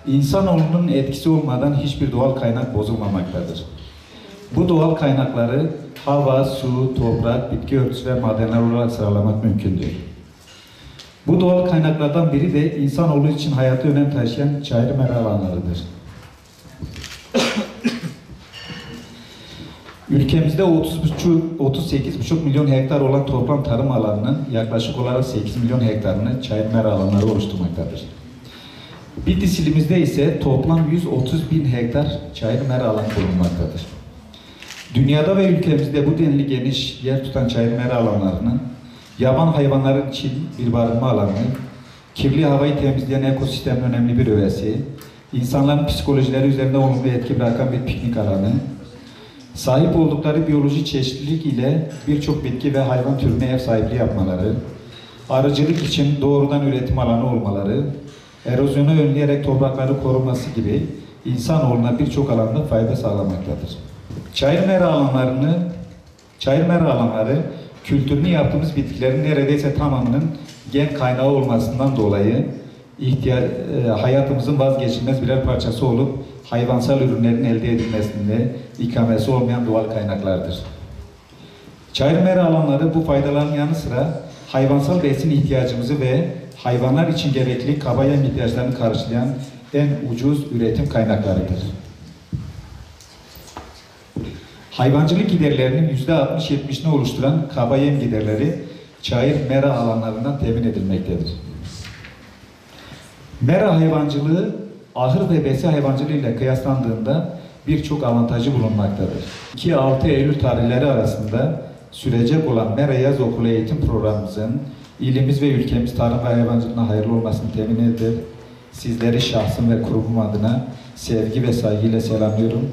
İnsanoğlunun etkisi olmadan hiçbir doğal kaynak bozulmamaktadır. Bu doğal kaynakları hava, su, toprak, bitki örtüsü ve madenler olarak sıralamak mümkündür. Bu doğal kaynaklardan biri de insanoğlu için hayata önem taşıyan çayır mera alanlarıdır. Ülkemizde 38,5 milyon hektar olan toplam tarım alanının yaklaşık olarak 8 milyon hektarını çayır mera alanları oluşturmaktadır. Bitlis ilimizde ise toplam 130 bin hektar çayır mera alanı bulunmaktadır. Dünyada ve ülkemizde bu denli geniş yer tutan çayır mera alanlarının yaban hayvanların için bir barınma alanı, kirli havayı temizleyen ekosistemin önemli bir öğesi, insanların psikolojileri üzerinde olumlu etki bırakan bir piknik alanı, sahip oldukları biyolojik çeşitlilik ile birçok bitki ve hayvan türüne ev sahipliği yapmaları, arıcılık için doğrudan üretim alanı olmaları, erozyonu önleyerek toprakları koruması gibi insanoğluna birçok alanda fayda sağlamaktadır. Çayır mera alanları kültürünü yaptığımız bitkilerin neredeyse tamamının gen kaynağı olmasından dolayı hayatımızın vazgeçilmez birer parçası olup hayvansal ürünlerin elde edilmesinde ikamesi olmayan doğal kaynaklardır. Çayır mera alanları bu faydaların yanı sıra hayvansal besin ihtiyacımızı ve hayvanlar için gerekli kaba yem ihtiyaçlarını karşılayan en ucuz üretim kaynaklarıdır. Hayvancılık giderlerinin %60-70'ini oluşturan kaba yem giderleri çayır mera alanlarından temin edilmektedir. Mera hayvancılığı ahır ve besi hayvancılığı ile kıyaslandığında birçok avantajı bulunmaktadır. 2-6 Eylül tarihleri arasında sürecek olan Mera Yaz Okulu eğitim programımızın ilimiz ve ülkemiz tarım ve hayvancılığına hayırlı olmasını temin eder. Sizleri şahsım ve kurumum adına sevgi ve saygıyla selamlıyorum.